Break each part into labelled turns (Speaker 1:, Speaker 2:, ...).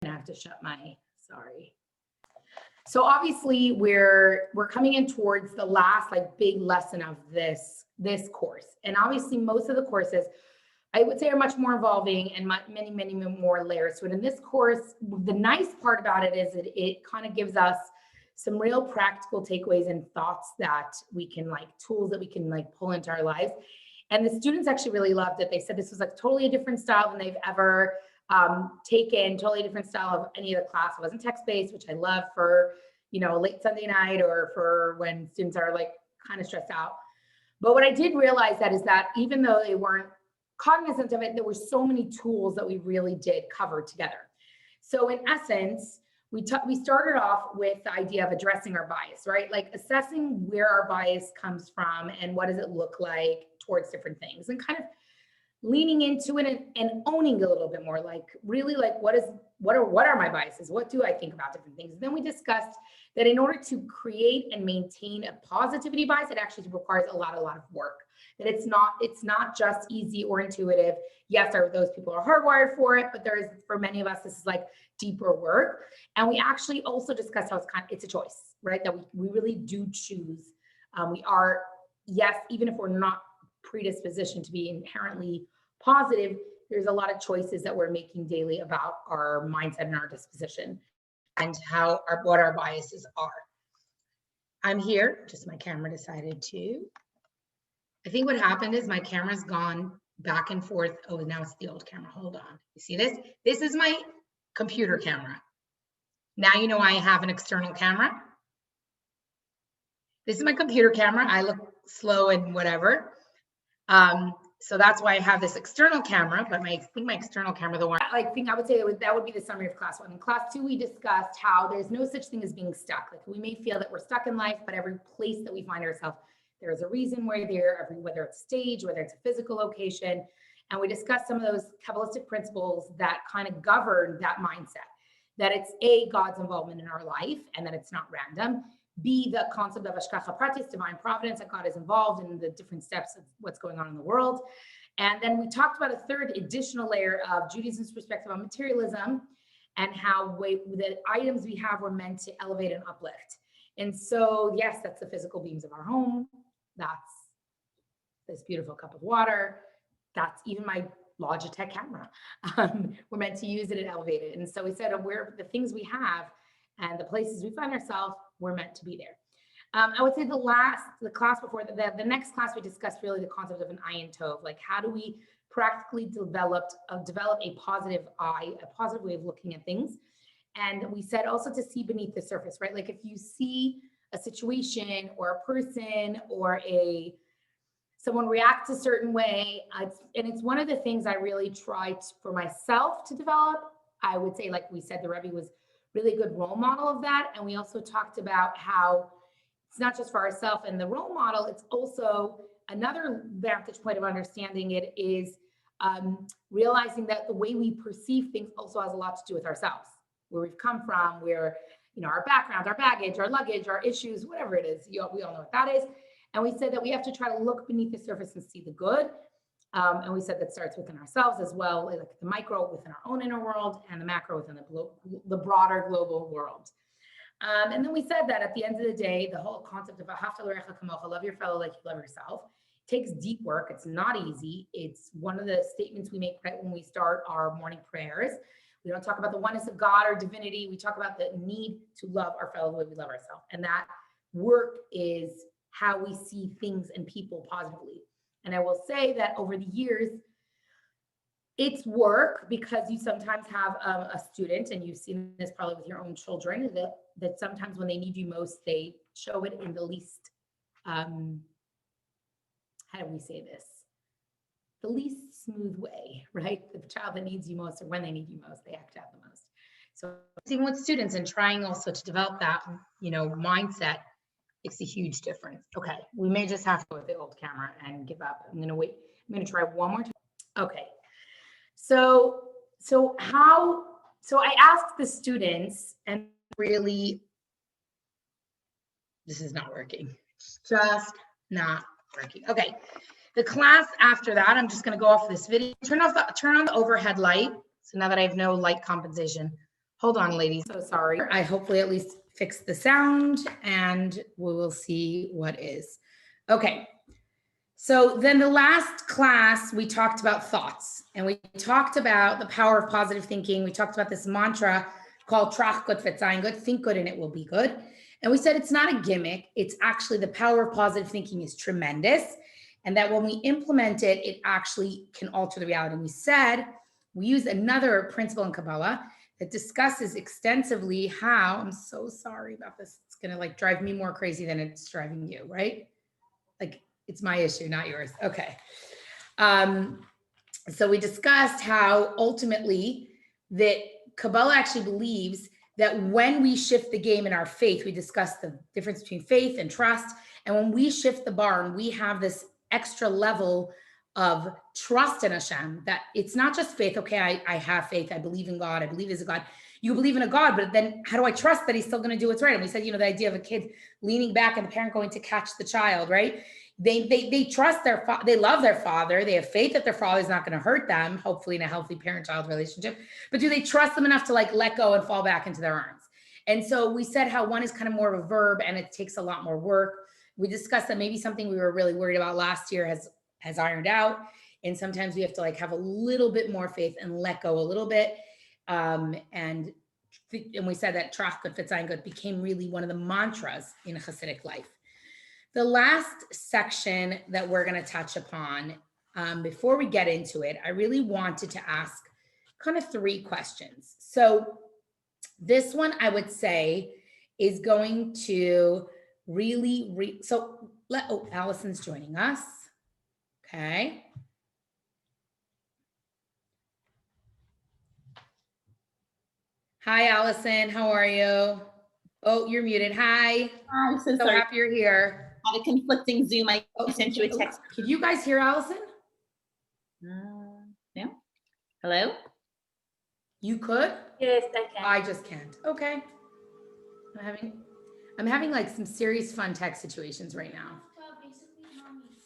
Speaker 1: I have to shut my, sorry. So obviously we're coming in towards the last like big lesson of this course. And obviously most of the courses I would say are much more involving and many, many more layers to it. In this course, the nice part about it is that it kind of gives us some real practical takeaways and thoughts that we can like tools that we can like pull into our lives. And the students actually really loved it. They said this was like totally a different style than they've ever taken, totally different style of any of the class. It wasn't text-based, which I love for, you know, late Sunday night or for when students are like kind of stressed out. But what I did realize that is that even though they weren't cognizant of it, there were so many tools that we really did cover together. So in essence, we started off with the idea of addressing our bias, right? Like assessing where our bias comes from and what does it look like towards different things, and kind of leaning into it and owning a little bit more, like really like what are my biases? What do I think about different things? And then we discussed that in order to create and maintain a positivity bias, it actually requires a lot of work. That it's not just easy or intuitive. Yes, those people are hardwired for it, but for many of us, this is like deeper work. And we actually also discussed how it's a choice, right? That we really do choose. We are, yes, even if we're not predisposition to be inherently positive, there's a lot of choices that we're making daily about our mindset and our disposition and what our biases are. I'm here, just my camera decided to. I think what happened is my camera's gone back and forth. Oh, now it's the old camera. Hold on. You see this? This is my computer camera. Now you know I have an external camera. This is my computer camera. I look slow and whatever. So that's why I have this external camera, but I think my external camera, I would say that would be the summary of class 1. In class 2, we discussed how there's no such thing as being stuck. Like we may feel that we're stuck in life, but every place that we find ourselves, there's a reason we're there, whether it's stage, whether it's a physical location. And we discussed some of those Kabbalistic principles that kind of govern that mindset, that it's A, God's involvement in our life, and that it's not random. B, the concept of Hashgacha Pratis, divine providence, that God is involved in the different steps of what's going on in the world. And then we talked about a third additional layer of Judaism's perspective on materialism and how the items we have were meant to elevate and uplift. And so, yes, that's the physical beams of our home. That's this beautiful cup of water. That's even my Logitech camera. We're meant to use it and elevate it. And so we said, the things we have and the places we find ourselves, we're meant to be there. I would say the class before the next class, we discussed really the concept of an ayin tov, like how do we practically develop a positive eye, a positive way of looking at things. And we said also to see beneath the surface, right? Like if you see a situation or a person or someone reacts a certain way, it's one of the things I really tried for myself to develop. I would say, like we said, the Rebbe was really good role model of that. And we also talked about how it's not just for ourselves and the role model, it's also another vantage point of understanding it is realizing that the way we perceive things also has a lot to do with ourselves, where we've come from, where, our background, our baggage, our luggage, our issues, whatever it is, we all know what that is. And we said that we have to try to look beneath the surface and see the good. And we said that starts within ourselves as well, like the micro within our own inner world and the macro within the broader global world. And then we said that at the end of the day, the whole concept of love your fellow like you love yourself takes deep work. It's not easy. It's one of the statements we make right when we start our morning prayers. We don't talk about the oneness of God or divinity. We talk about the need to love our fellow the way we love ourselves. And that work is how we see things and people positively. And I will say that over the years, it's work because you sometimes have a student, and you've seen this probably with your own children, that sometimes when they need you most, they show it in the least, how do we say this? The least smooth way, right? The child that needs you most or when they need you most, they act out the most. So even with students and trying also to develop that, mindset, makes a huge difference. Okay, we may just have to go with the old camera and give up. I'm going to wait. I'm going to try one more time. Okay. So I asked the students, and really, this is not working. It's just not working. Okay. The class after that, I'm just going to go off this video. Turn on the overhead light. So now that I have no light compensation, Hold on, ladies. So sorry. I hopefully at least fixed the sound and we will see what is. Okay. So then the last class, we talked about thoughts and we talked about the power of positive thinking. We talked about this mantra called trach gut wird sein gut, think good and it will be good. And we said it's not a gimmick. It's actually the power of positive thinking is tremendous. And that when we implement it, it actually can alter the reality. And we said, we used another principle in Kabbalah that discusses extensively how, I'm so sorry about this. It's going to like drive me more crazy than it's driving you, right? Like it's my issue, not yours. Okay. So we discussed how ultimately that Kabbalah actually believes that when we shift the game in our faith, we discussed the difference between faith and trust. And when we shift the bar and we have this extra level of trust in Hashem, that it's not just faith. Okay, I have faith. I believe in God. I believe there's a God. You believe in a God, but then how do I trust that he's still going to do what's right? And we said, the idea of a kid leaning back and the parent going to catch the child, right? They trust their father. They love their father. They have faith that their father is not going to hurt them, hopefully in a healthy parent-child relationship. But do they trust them enough to like let go and fall back into their arms? And so we said how one is kind of more of a verb and it takes a lot more work. We discussed that maybe something we were really worried about last year has ironed out. And sometimes we have to like have a little bit more faith and let go a little bit. And we said that trach gut wird sein gut became really one of the mantras in Hasidic life. The last section that we're going to touch upon, before we get into it, I really wanted to ask kind of 3 questions. So this one I would say is going to really, Allison's joining us. Okay. Hi, Allison. How are you? Oh, you're muted. Hi.
Speaker 2: I'm so
Speaker 1: sorry. Happy you're here.
Speaker 2: I had a conflicting Zoom. I sent you a text.
Speaker 1: Could you guys hear Allison?
Speaker 2: No. Hello?
Speaker 1: You could?
Speaker 2: Yes, I can.
Speaker 1: I just can't. Okay. I'm having like some serious fun tech situations right now.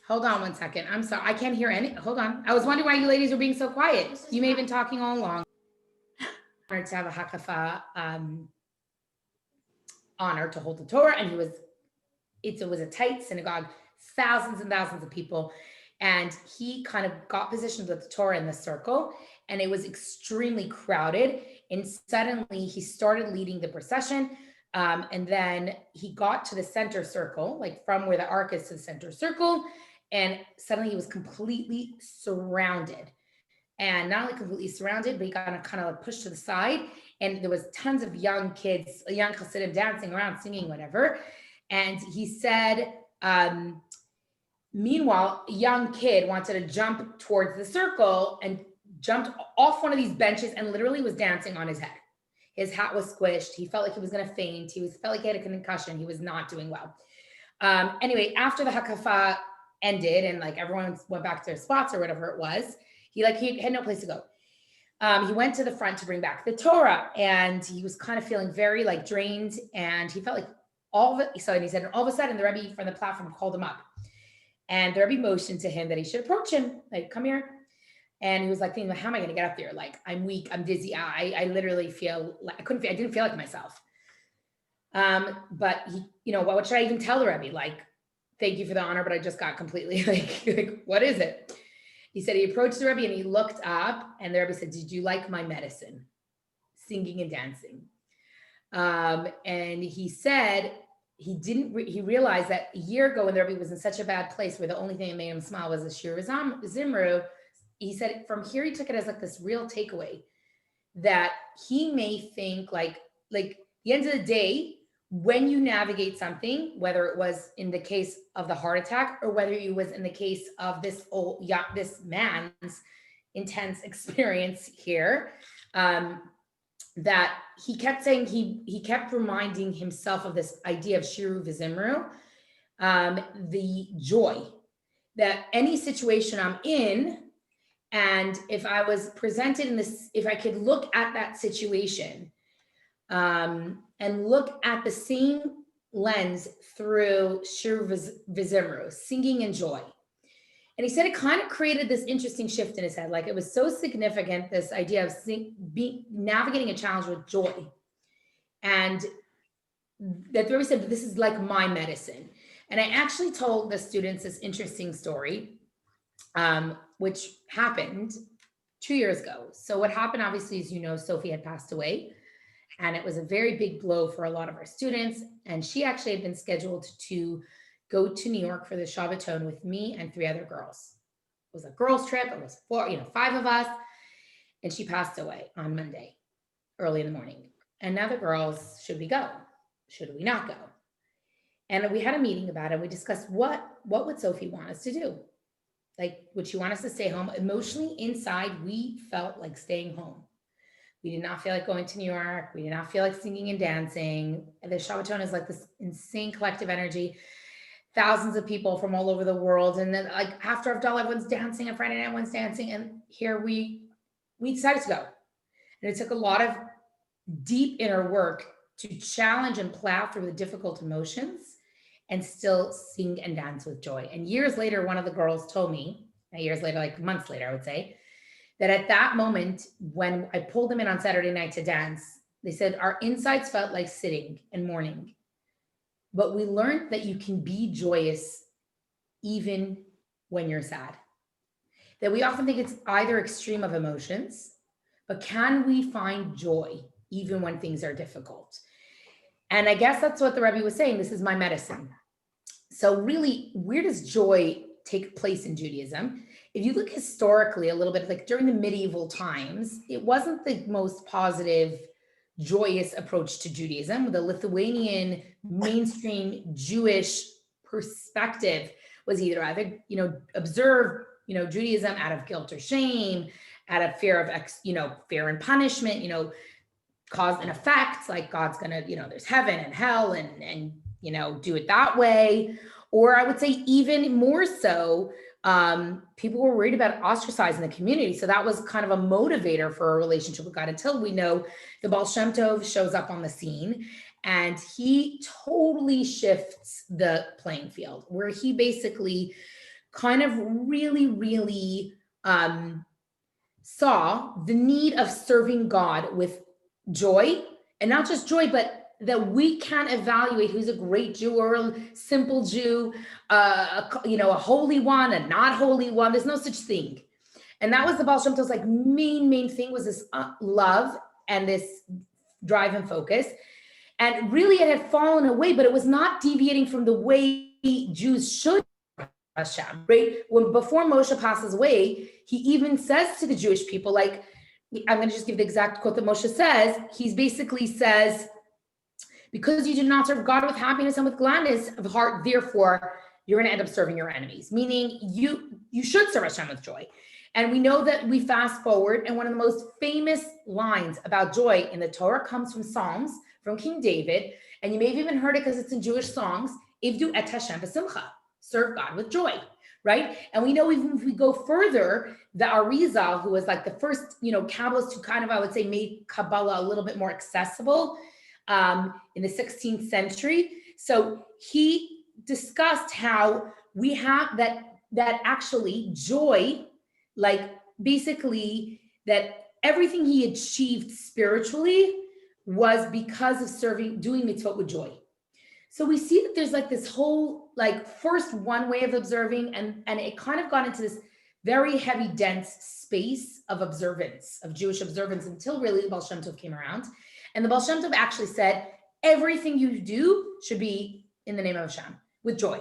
Speaker 1: Hold on one second. I'm sorry. I can't hear any. Hold on. I was wondering why you ladies were being so quiet. You may have been talking all along. Honored to have a hakafa honor to hold the Torah, and it was a tight synagogue, thousands and thousands of people, and he kind of got positioned with the Torah in the circle, and it was extremely crowded, and suddenly he started leading the procession, and then he got to the center circle, like from where the ark is to the center circle, and suddenly he was completely surrounded. And not only completely surrounded, but he got kind of like pushed to the side. And there was tons of young kids, young Hasidim dancing around, singing, whatever. And he said, meanwhile, a young kid wanted to jump towards the circle and jumped off one of these benches and literally was dancing on his head. His hat was squished. He felt like he was going to faint. Felt like he had a concussion. He was not doing well. Anyway, after the hakafa ended and like everyone went back to their spots or whatever it was, he had no place to go. He went to the front to bring back the Torah, and he was kind of feeling very like drained, and he felt like and he said, all of a sudden the Rebbe from the platform called him up, and the Rebbe motioned to him that he should approach him, like, come here. And he was like thinking, how am I going to get up there? Like, I'm weak, I'm dizzy. I literally feel like I didn't feel like myself. But he, what should I even tell the Rebbe? Like, thank you for the honor, but I just got completely like, what is it? He said he approached the Rebbe and he looked up, and the Rebbe said, did you like my medicine? Singing and dancing. And he said he realized that a year ago when the Rebbe was in such a bad place where the only thing that made him smile was the Shir Zimru, he said from here he took it as like this real takeaway that he may think like the end of the day, when you navigate something, whether it was in the case of the heart attack or whether it was in the case of this man's intense experience here, that he kept saying he kept reminding himself of this idea of shiru v'zimru, the joy that any situation I'm in, and if I was presented in this, if I could look at that situation and look at the same lens through shiru v'zimru, singing and joy. And he said it kind of created this interesting shift in his head. Like it was so significant, this idea of navigating a challenge with joy. And that Rebbe said, this is like my medicine. And I actually told the students this interesting story, which happened 2 years ago. So what happened, obviously, as you know, Sophie had passed away. And it was a very big blow for a lot of our students. And she actually had been scheduled to go to New York for the Shabbaton with me and 3 other girls. It was a girls' trip. It was 5 of us. And she passed away on Monday, early in the morning. And now the girls, should we go? Should we not go? And we had a meeting about it. We discussed what would Sophie want us to do? Like, would she want us to stay home? Emotionally, inside, we felt like staying home. We did not feel like going to New York. We did not feel like singing and dancing. The Shabbaton is like this insane collective energy. Thousands of people from all over the world. And then like after Havdalah, everyone's dancing, and Friday night, everyone's dancing. And here we decided to go. And it took a lot of deep inner work to challenge and plow through the difficult emotions and still sing and dance with joy. And years later, one of the girls told me, years later, like months later, I would say, that at that moment, when I pulled them in on Saturday night to dance, they said, our insides felt like sitting and mourning. But we learned that you can be joyous even when you're sad. That we often think it's either extreme of emotions, but can we find joy even when things are difficult? And I guess that's what the Rebbe was saying. This is my medicine. So really, where does joy take place in Judaism? If you look historically a little bit, like during the medieval times, it wasn't the most positive, joyous approach to Judaism. The Lithuanian mainstream Jewish perspective was either observe, Judaism out of guilt or shame, out of fear of, fear and punishment, cause and effect, like God's gonna, there's heaven and hell and do it that way. Or I would say even more so, people were worried about ostracizing the community. So that was kind of a motivator for a relationship with God until we know the Baal Shem Tov shows up on the scene and he totally shifts the playing field, where he basically kind of really, really saw the need of serving God with joy, and not just joy, but that we can evaluate who's a great Jew or a simple Jew, a holy one, a not holy one. There's no such thing. And that was the Baal Shem Tov's like main thing, was this love and this drive and focus. And really it had fallen away, but it was not deviating from the way Jews should Hashem, right? Before Moshe passes away, he even says to the Jewish people, like, I'm going to just give the exact quote that Moshe says. He basically says, because you do not serve God with happiness and with gladness of heart, therefore you're going to end up serving your enemies. Meaning you should serve Hashem with joy. And we know that we fast forward, and one of the most famous lines about joy in the Torah comes from Psalms, from King David. And you may have even heard it because it's in Jewish songs. Ivdu et Hashem b'simcha. Serve God with joy, right? And we know even if we go further, the Arizal, who was like the first, Kabbalist who kind of, I would say, made Kabbalah a little bit more accessible in the 16th century. So he discussed how we have that actually joy, like basically that everything he achieved spiritually was because of doing mitzvot with joy. So we see that there's like this whole, like first one way of observing, and it kind of got into this very heavy, dense space of observance, of Jewish observance, until really the Baal Shem Tov came around. And the Baal Shem Tov actually said, everything you do should be in the name of Hashem, with joy.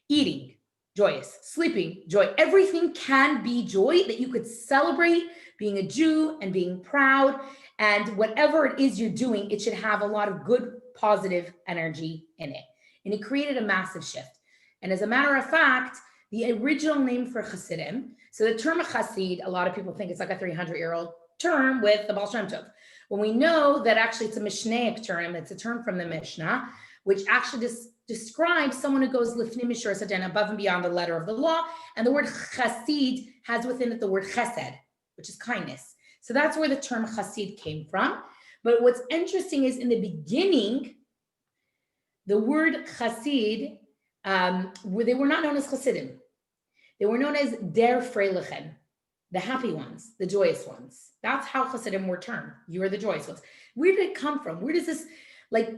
Speaker 1: Eating, joyous. Sleeping, joy. Everything can be joy, that you could celebrate being a Jew and being proud. And whatever it is you're doing, it should have a lot of good, positive energy in it. And it created a massive shift. And as a matter of fact, the original name for Hasidim, so the term Hasid, a lot of people think it's like a 300-year-old term with the Baal Shem Tov. When we know that actually it's a Mishnaic term, it's a term from the Mishnah, which actually describes someone who goes lifnim mishur sadan, above and beyond the letter of the law. And the word Chasid has within it the word Chesed, which is kindness. So that's where the term Chasid came from. But what's interesting is in the beginning, the word Chasid, they were not known as Chasidim. They were known as der Freilichen, the happy ones, the joyous ones. That's how Hasidim were termed. You are the joyous ones. Where did it come from? Where does this like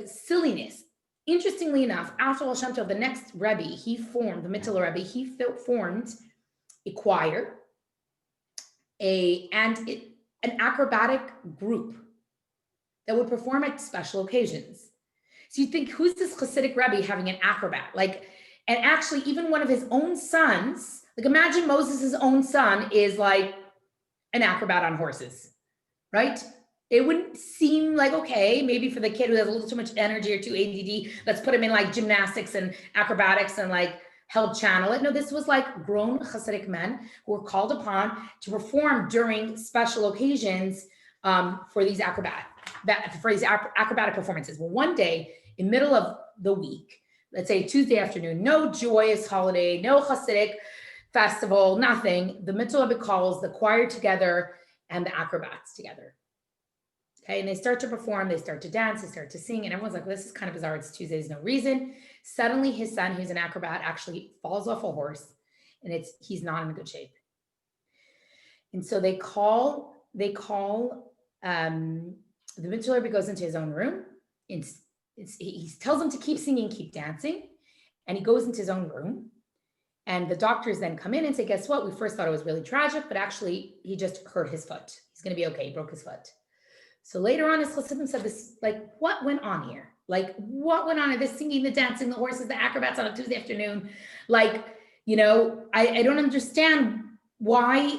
Speaker 1: silliness? Interestingly enough, after Baal Shem Tov, the next Rebbe, he formed, the Mittler Rebbe, he formed a choir, an acrobatic group that would perform at special occasions. So you think, who's this Hasidic Rebbe having an acrobat? And actually, even one of his own sons, imagine Moses' own son is like an acrobat on horses, right? It wouldn't seem like, okay, maybe for the kid who has a little too much energy or too ADD, let's put him in gymnastics and acrobatics and help channel it. No, this was grown Hasidic men who were called upon to perform during special occasions for these acrobatic performances. Well, one day in middle of the week, let's say Tuesday afternoon, no joyous holiday, no Hasidic festival, nothing. The Mittler Rebbe calls the choir together and the acrobats together. Okay, and they start to perform, they start to dance, they start to sing, and everyone's like, well, this is kind of bizarre. It's Tuesday, there's no reason. Suddenly his son, who's an acrobat, actually falls off a horse, and he's not in good shape. And so the Mittler Rebbe goes into his own room, and he tells them to keep singing, keep dancing, and he goes into his own room. And the doctors then come in and say, guess what? We first thought it was really tragic, but actually he just hurt his foot. He's going to be okay. He broke his foot. So later on, his Chassidim said this, what went on here? What went on? This singing, the dancing, the horses, the acrobats on a Tuesday afternoon. I don't understand why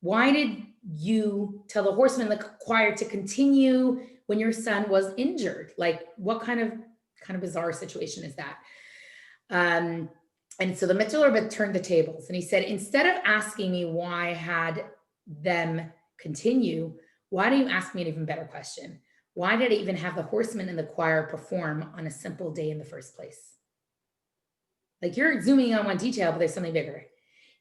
Speaker 1: did you tell the horsemen, the choir, to continue when your son was injured? What kind of bizarre situation is that? And so the Mittler Rebbe turned the tables and he said, instead of asking me why I had them continue, why do you ask me an even better question? Why did I even have the horsemen and the choir perform on a simple day in the first place? You're zooming on one detail, but there's something bigger.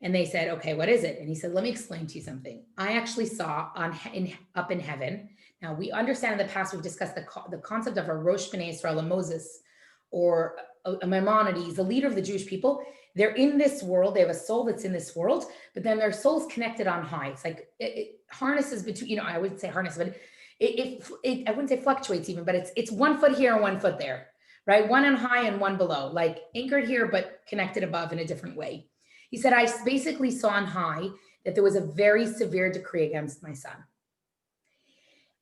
Speaker 1: And they said, okay, what is it? And he said, let me explain to you something. I actually saw up in heaven. Now, we understand in the past, we've discussed the concept of a Rosh B'nai Israel, a Moses, or a Maimonides, the leader of the Jewish people. They're in this world. They have a soul that's in this world, but then their soul's connected on high. It's it harnesses between, I wouldn't say harness, but I wouldn't say fluctuates even, but it's 1 foot here and 1 foot there, right? One on high and one below, anchored here, but connected above in a different way. He said, I basically saw on high that there was a very severe decree against my son.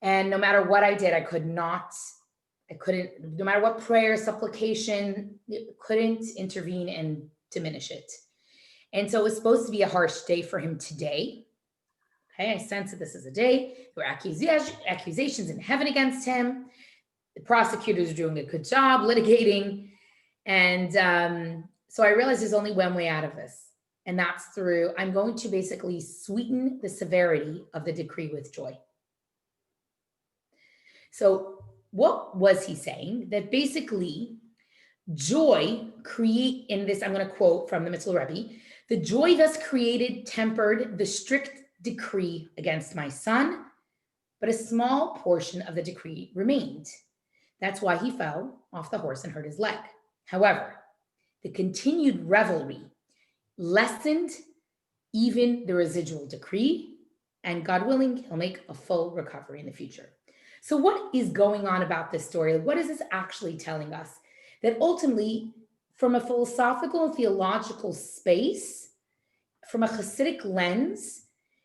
Speaker 1: And no matter what I did, I couldn't, no matter what prayer, supplication, couldn't intervene and diminish it. And so it was supposed to be a harsh day for him today. Okay, I sense that this is a day. There were accusations in heaven against him. The prosecutors are doing a good job litigating. And so I realized there's only one way out of this. And that's through, I'm going to basically sweeten the severity of the decree with joy. So what was he saying? That basically joy in this, I'm going to quote from the Mittler Rebbe, the joy thus created tempered the strict decree against my son, but a small portion of the decree remained. That's why he fell off the horse and hurt his leg. However, the continued revelry lessened even the residual decree, and God willing, he'll make a full recovery in the future. So what is going on about this story? What is this actually telling us? That ultimately, from a philosophical and theological space, from a Hasidic lens,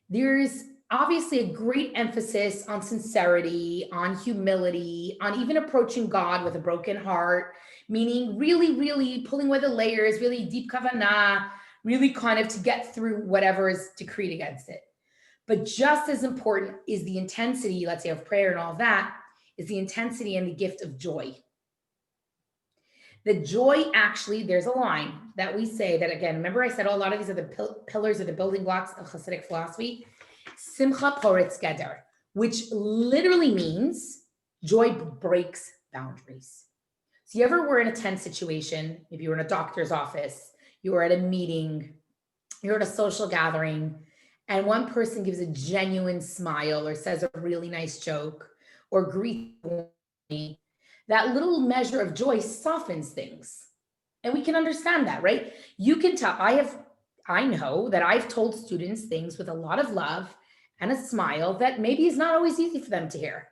Speaker 1: there's obviously a great emphasis on sincerity, on humility, on even approaching God with a broken heart, meaning really, really pulling away the layers, really deep kavanah, really kind of to get through whatever is decreed against it. But just as important is the intensity, let's say, of prayer and all of that, is the intensity and the gift of joy. The joy, actually, there's a line that we say that, again, remember I said a lot of these are the pillars or the building blocks of Hasidic philosophy. Simcha poretz geder, which literally means joy breaks boundaries. So you ever were in a tense situation, maybe you were in a doctor's office, you were at a meeting, you're at a social gathering, and one person gives a genuine smile or says a really nice joke or greets me, that little measure of joy softens things. And we can understand that, right? You can tell, I know that I've told students things with a lot of love and a smile that maybe is not always easy for them to hear,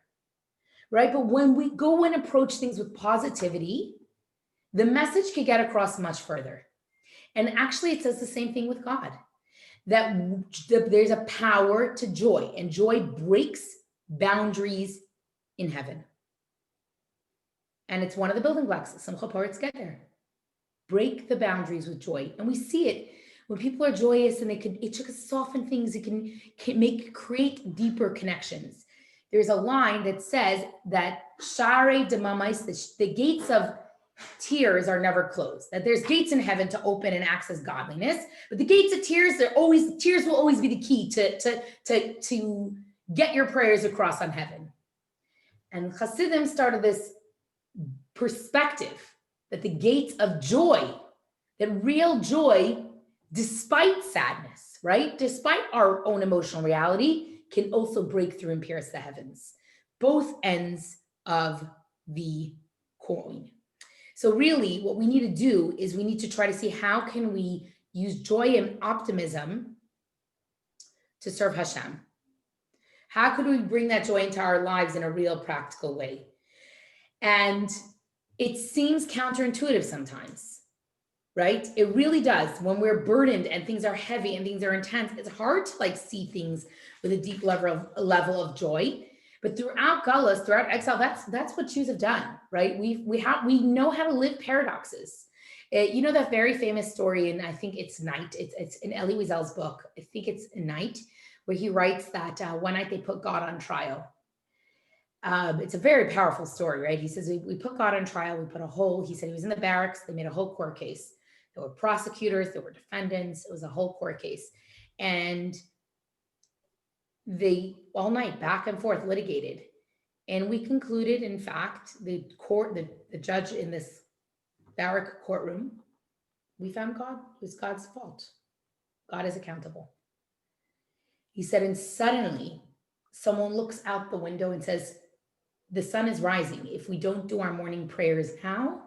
Speaker 1: right? But when we go and approach things with positivity, the message can get across much further. And actually, it says the same thing with God, that there's a power to joy, and joy breaks boundaries in heaven. And it's one of the building blocks. Simcha Poretz get there. Break the boundaries with joy. And we see it when people are joyous, and it can soften things. It can create deeper connections. There's a line that says that Share Demamais, the gates of tears are never closed. That there's gates in heaven to open and access godliness, but the gates of tears, tears will always be the key to get your prayers across on heaven. And Hasidim started this perspective that the gates of joy, that real joy, despite sadness, right? Despite our own emotional reality, can also break through and pierce the heavens. Both ends of the coin. So really what we need to do is we need to try to see how can we use joy and optimism to serve Hashem. How could we bring that joy into our lives in a real practical way? And it seems counterintuitive sometimes, right? It really does. When we're burdened and things are heavy and things are intense, it's hard to see things with a deep level of joy. But throughout Galus, throughout exile, that's what Jews have done, right? We know how to live paradoxes. You know that very famous story, and I think it's Night. It's in Elie Wiesel's book. I think it's Night, where he writes that one night they put God on trial. It's a very powerful story, right? He says, we put God on trial. He said he was in the barracks. They made a whole court case. There were prosecutors, there were defendants. It was a whole court case. And they all night back and forth litigated. And we concluded, in fact, the judge in this barrack courtroom, we found God. It was God's fault. God is accountable. He said, and suddenly someone looks out the window and says, the sun is rising. If we don't do our morning prayers now,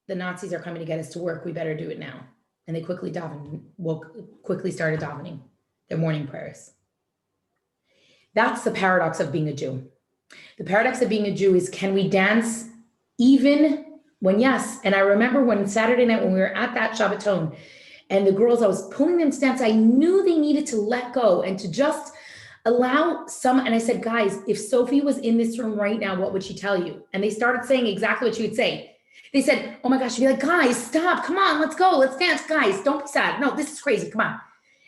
Speaker 1: the Nazis are coming to get us to work. We better do it now. And they quickly started davening their morning prayers. That's the paradox of being a Jew. The paradox of being a Jew is, can we dance even when, yes. And I remember when Saturday night, when we were at that Shabbaton, and the girls, I was pulling them to dance, I knew they needed to let go and to just allow and I said, guys, if Sophie was in this room right now, what would she tell you? And they started saying exactly what she would say. They said, oh my gosh, she'd be like, guys, stop, come on, let's go, let's dance, guys, don't be sad. No, this is crazy, come on.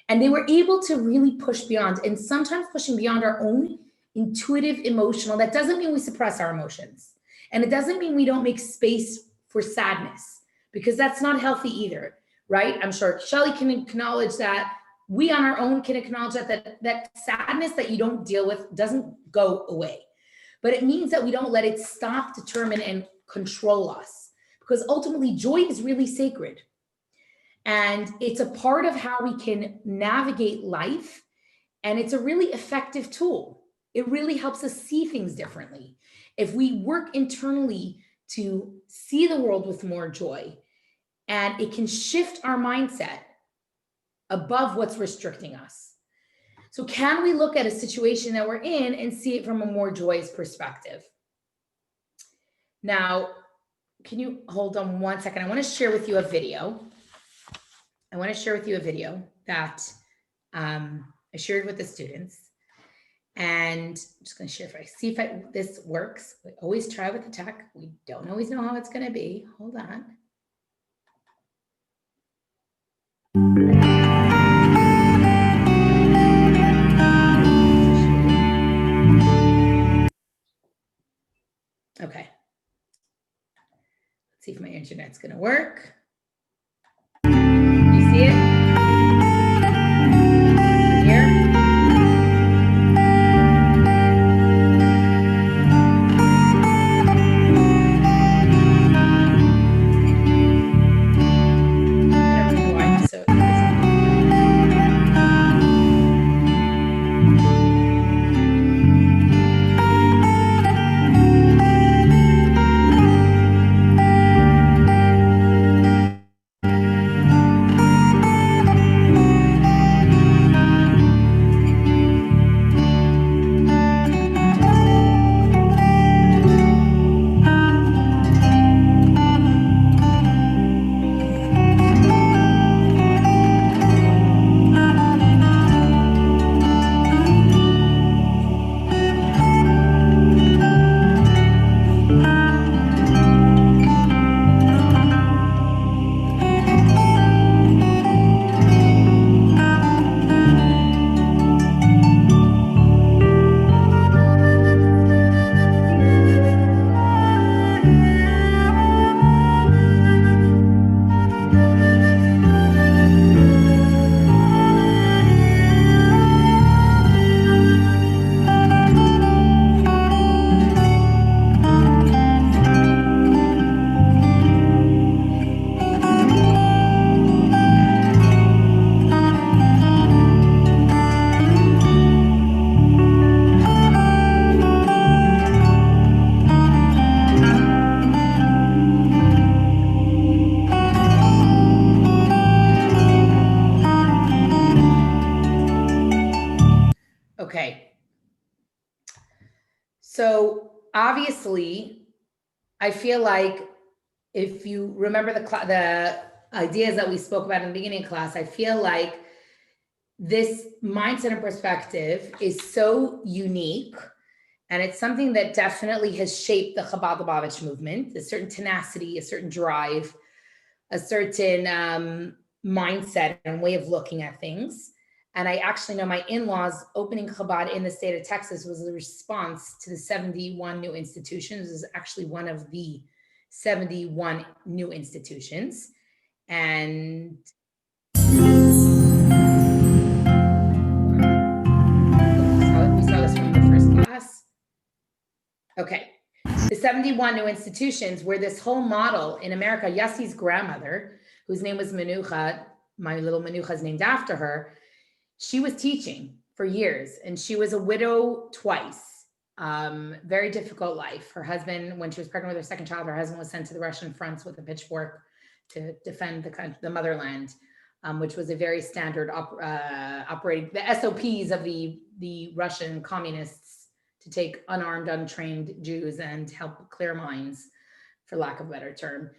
Speaker 1: And they were able to really push beyond, and sometimes pushing beyond our own intuitive, emotional. That doesn't mean we suppress our emotions. And it doesn't mean we don't make space for sadness, because that's not healthy either, right? I'm sure Shelley can acknowledge that. We on our own can acknowledge that sadness that you don't deal with doesn't go away. But it means that we don't let it stop, determine, and control us. Because ultimately, joy is really sacred. And it's a part of how we can navigate life. And it's a really effective tool. It really helps us see things differently. If we work internally to see the world with more joy, and it can shift our mindset above what's restricting us. So can we look at a situation that we're in and see it from a more joyous perspective? Now, can you hold on one second? I want to share with you a video. That I shared with the students. And I'm just going to share if this works. We always try with the tech. We don't always know how it's going to be. Hold on. Okay. Let's see if my internet's going to work. You see it? Here? obviously, I feel like if you remember the ideas that we spoke about in the beginning of class, I feel like this mindset and perspective is so unique, and it's something that definitely has shaped the Chabad Lubavitch movement, a certain tenacity, a certain drive, a certain mindset and way of looking at things. And I actually know my in-laws opening Chabad in the state of Texas was a response to the 71 new institutions. It was actually one of the 71 new institutions. And we saw this from the first class. Okay. The 71 new institutions were this whole model in America. Yassi's grandmother, whose name was Menucha, my little Menucha is named after her, she was teaching for years, and she was a widow twice. Very difficult life. Her husband, when she was pregnant with her second child, her husband was sent to the Russian fronts with a pitchfork to defend the motherland, which was a very standard operating, the SOPs of the Russian communists, to take unarmed, untrained Jews and help clear minds, for lack of a better term.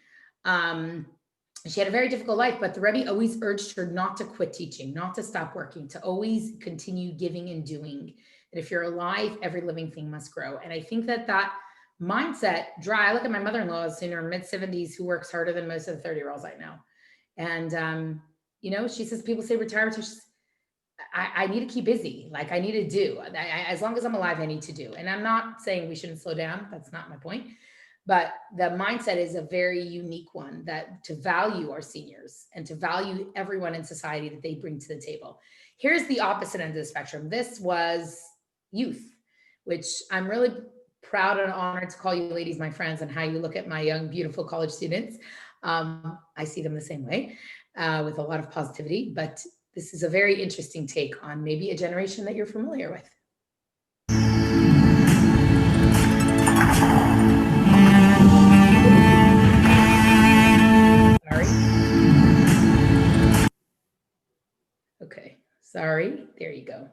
Speaker 1: She had a very difficult life, but the Rebbe always urged her not to quit teaching, not to stop working, to always continue giving and doing. That if you're alive, every living thing must grow. And I think that mindset, I look at my mother-in-law who's in her mid-70s, who works harder than most of the 30-year-olds I know. And, she says, people say retire, I need to keep busy. Like, I need to do. As long as I'm alive, I need to do. And I'm not saying we shouldn't slow down. That's not my point. But the mindset is a very unique one, that to value our seniors and to value everyone in society that they bring to the table. Here's the opposite end of the spectrum. This was youth, which I'm really proud and honored to call you ladies my friends, and how you look at my young, beautiful college students. I see them the same way, with a lot of positivity, but this is a very interesting take on maybe a generation that you're familiar with. Okay, sorry, there you go.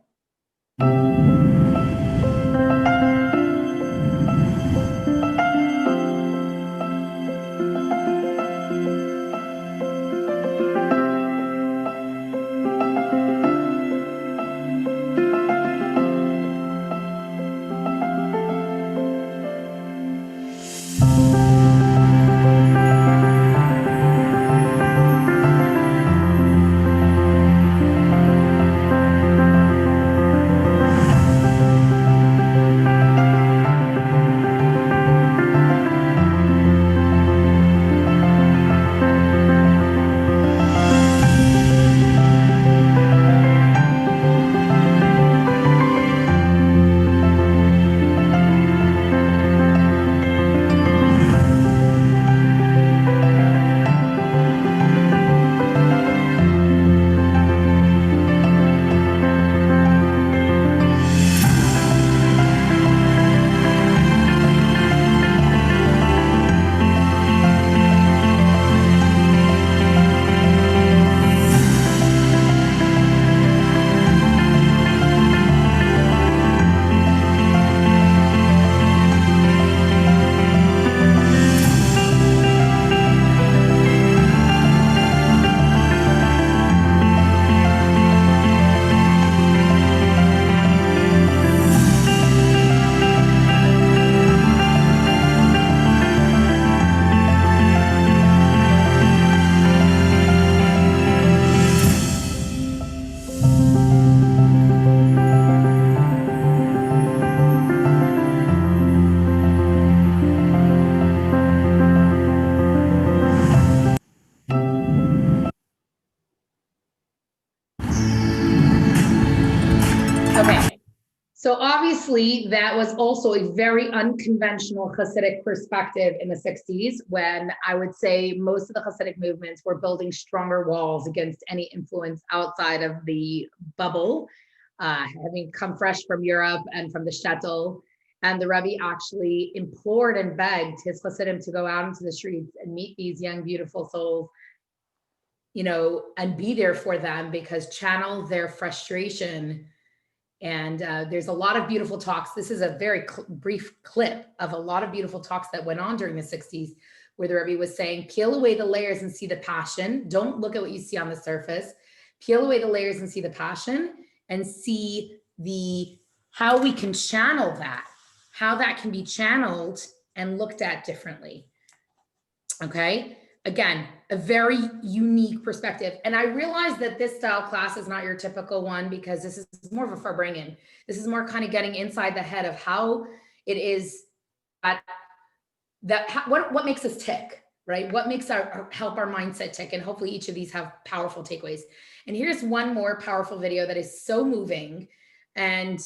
Speaker 1: So obviously that was also a very unconventional Hasidic perspective in the 60s, when I would say most of the Hasidic movements were building stronger walls against any influence outside of the bubble, having come fresh from Europe and from the shtetl. And the Rebbe actually implored and begged his Hasidim to go out into the streets and meet these young, beautiful souls, and be there for them, because channel their frustration And there's a lot of beautiful talks. This is a very brief clip of a lot of beautiful talks that went on during the 60s, where the Rebbe was saying, peel away the layers and see the passion. Don't look at what you see on the surface. Peel away the layers and see the passion, and see how we can channel that, how that can be channeled and looked at differently. Okay. Again, a very unique perspective. And I realize that this style class is not your typical one, because this is more of a farbringen. This is more kind of getting inside the head of how it is what makes us tick, right? What makes help our mindset tick? And hopefully each of these have powerful takeaways. And here's one more powerful video that is so moving. And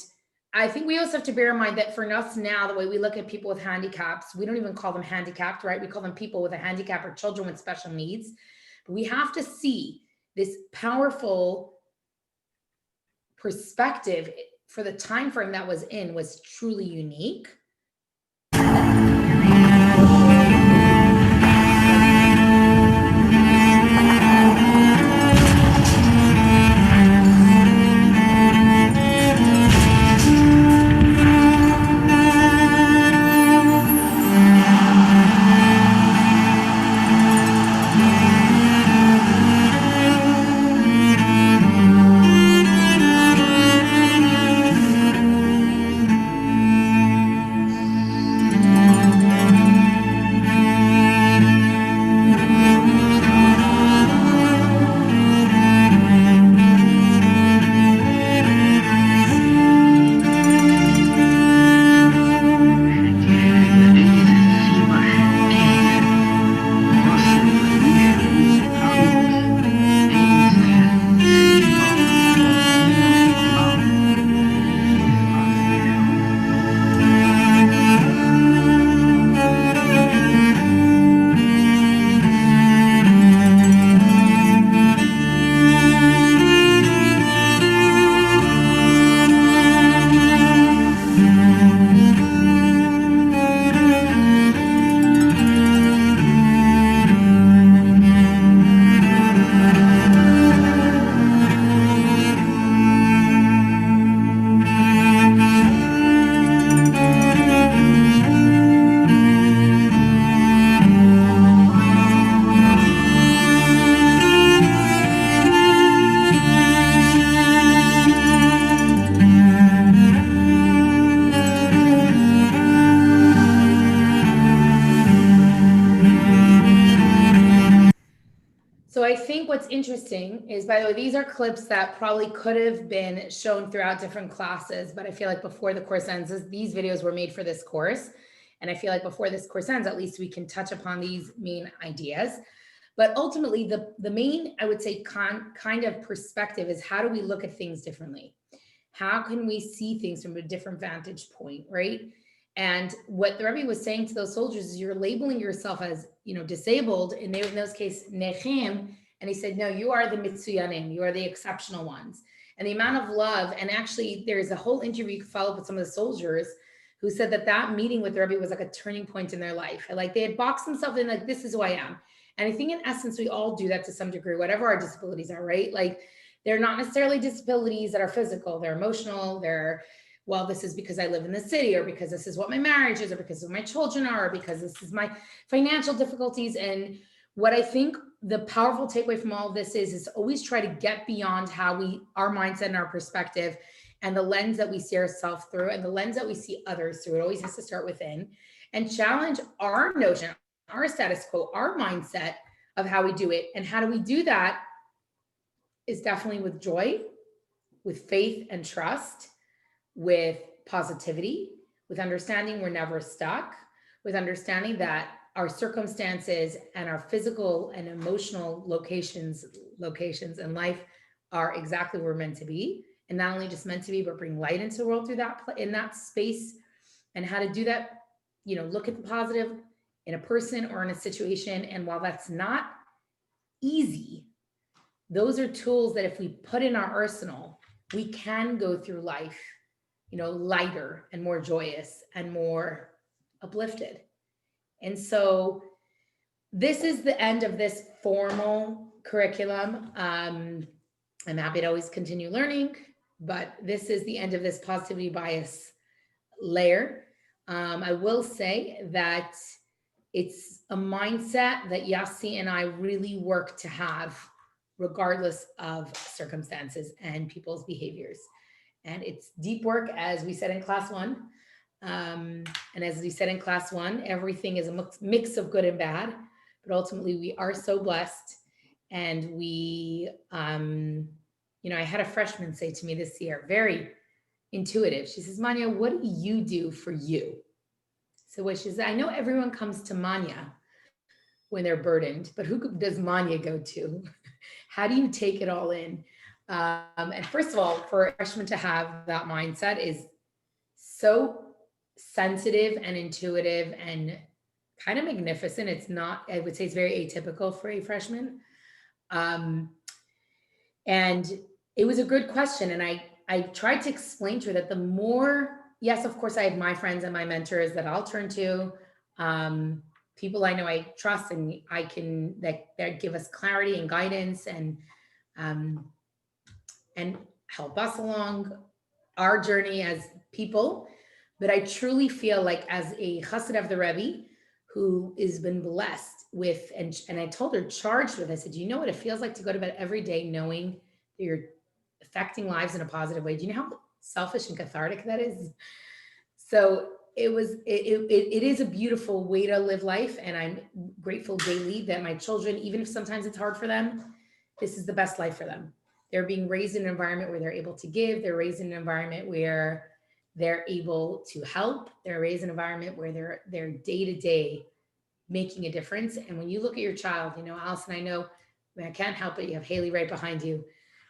Speaker 1: I think we also have to bear in mind that for us now, the way we look at people with handicaps, we don't even call them handicapped, right? We call them people with a handicap or children with special needs. But we have to see this powerful perspective for the time frame that was truly unique. So I think what's interesting is, by the way, these are clips that probably could have been shown throughout different classes, but I feel like before the course ends, these videos were made for this course. And I feel like before this course ends, at least we can touch upon these main ideas. But ultimately, the main, I would say, kind of perspective is, how do we look at things differently? How can we see things from a different vantage point, right? And what the Rebbe was saying to those soldiers is, you're labeling yourself as, disabled, and they, in those cases, nechim, and he said, no, you are the mitsuyanim, you are the exceptional ones. And the amount of love, and actually there's a whole interview you could follow up with some of the soldiers who said that meeting with the Rebbe was like a turning point in their life. Like, they had boxed themselves in, like, this is who I am. And I think in essence, we all do that to some degree, whatever our disabilities are, right? Like, they're not necessarily disabilities that are physical, they're emotional, well, this is because I live in the city, or because this is what my marriage is, or because of my children are, or because this is my financial difficulties. And what I think the powerful takeaway from all of this is always try to get beyond our mindset and our perspective, and the lens that we see ourselves through, and the lens that we see others through. It always has to start within, and challenge our notion, our status quo, our mindset of how we do it. And how do we do that is definitely with joy, with faith and trust, with positivity, with understanding we're never stuck, with understanding that our circumstances and our physical and emotional locations in life are exactly where we're meant to be. And not only just meant to be, but bring light into the world through that, in that space. And how to do that, look at the positive in a person or in a situation. And while that's not easy, those are tools that if we put in our arsenal, we can go through life, lighter and more joyous and more uplifted. And so this is the end of this formal curriculum. I'm happy to always continue learning. but this is the end of this positivity bias layer. I will say that it's a mindset that Yassi and I really work to have regardless of circumstances and people's behaviors. And it's deep work, as we said in class one. And as we said in class one, everything is a mix of good and bad, but ultimately we are so blessed. And we, I had a freshman say to me this year, very intuitive. She says, Manya, what do you do for you? So what she says, I know everyone comes to Manya when they're burdened, but who does Manya go to? How do you take it all in? And first of all, for a freshman to have that mindset is so sensitive and intuitive and kind of magnificent. It's not, I would say it's very atypical for a freshman. And it was a good question. And I tried to explain to her that the more, yes, of course, I have my friends and my mentors that I'll turn to, people I know I trust and I can, that give us clarity and guidance and help us along our journey as people. But I truly feel like as a chassid of the Rebbe who has been blessed with, and I told her, charged with, I said, do you know what it feels like to go to bed every day knowing that you're affecting lives in a positive way? Do you know how selfish and cathartic that is? So it is a beautiful way to live life. And I'm grateful daily that my children, even if sometimes it's hard for them, this is the best life for them. They're being raised in an environment where they're able to give. They're raised in an environment where they're able to help. They're raised in an environment where they're day to day making a difference. And when you look at your child, Allison, I know, I can't help it. You have Haley right behind you,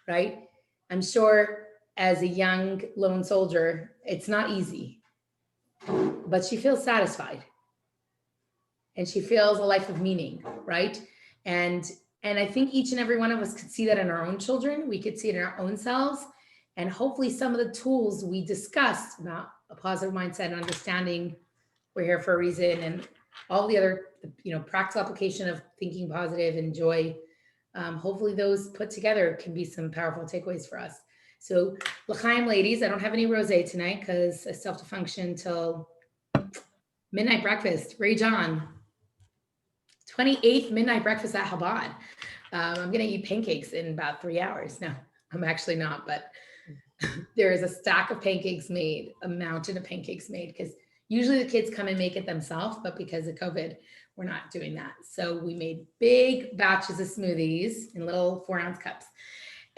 Speaker 1: right? I'm sure as a young lone soldier, it's not easy, but she feels satisfied and she feels a life of meaning, right? And I think each and every one of us could see that in our own children. We could see it in our own selves. And hopefully some of the tools we discussed about a positive mindset and understanding we're here for a reason and all the other, practical application of thinking positive and joy. Hopefully those put together can be some powerful takeaways for us. So l'chaim, ladies, I don't have any rosé tonight because I still have to function till midnight breakfast. Rage on. 28th midnight breakfast at Chabad. I'm going to eat pancakes in about 3 hours. No, I'm actually not, but there is a stack of pancakes made, a mountain of pancakes made, because usually the kids come and make it themselves, but because of COVID, we're not doing that. So we made big batches of smoothies in little 4-ounce cups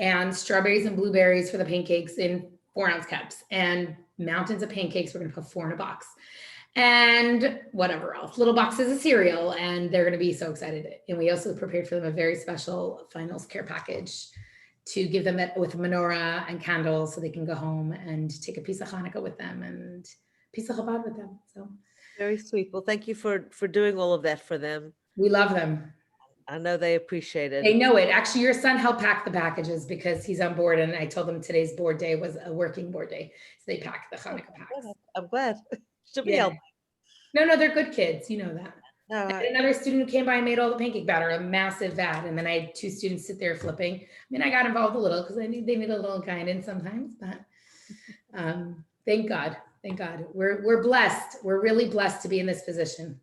Speaker 1: and strawberries and blueberries for the pancakes in 4-ounce cups and mountains of pancakes. We're going to put 4 in a box and whatever else, little boxes of cereal. And they're going to be so excited. And we also prepared for them a very special finals care package to give them that with menorah and candles so they can go home and take a piece of Hanukkah with them and a piece of Chabad with them. So
Speaker 3: very sweet. Well, thank you for doing all of that for them.
Speaker 1: We love them.
Speaker 3: I know they appreciate it.
Speaker 1: They know it. Actually, your son helped pack the packages because he's on board, and I told them today's board day was a working board day, so they packed the Hanukkah packs.
Speaker 3: I'm glad. Should be helping.
Speaker 1: No, they're good kids. You know that.
Speaker 3: No,
Speaker 1: Another student who came by and made all the pancake batter, a massive vat, and then I had 2 students sit there flipping. I mean, I got involved a little because they need a little guidance sometimes, but thank God. Thank God. We're blessed. We're really blessed to be in this position.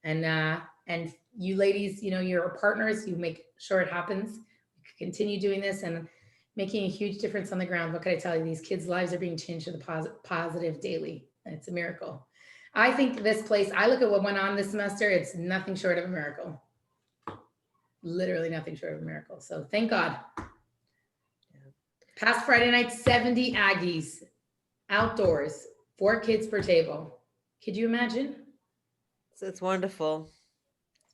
Speaker 1: And you ladies, you're partners, you make sure it happens. You can continue doing this and making a huge difference on the ground. What can I tell you? These kids' lives are being changed to the positive daily. It's a miracle. I think this place, I look at what went on this semester, it's nothing short of a miracle. Literally nothing short of a miracle. So thank God. Past Friday night, 70 Aggies outdoors, 4 kids per table. Could you imagine?
Speaker 3: it's wonderful.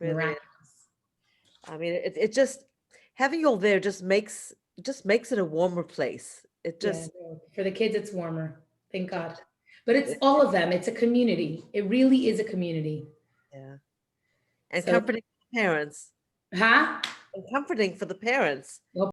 Speaker 3: Really,
Speaker 1: Miraculous.
Speaker 3: I mean, it just having you all there just makes it a warmer place. It just
Speaker 1: for the kids, it's warmer. Thank God. But it's all of them. It's a community. It really is a community.
Speaker 3: Yeah. And
Speaker 1: So-
Speaker 3: comforting for the parents.
Speaker 1: Huh?
Speaker 3: And comforting for the parents.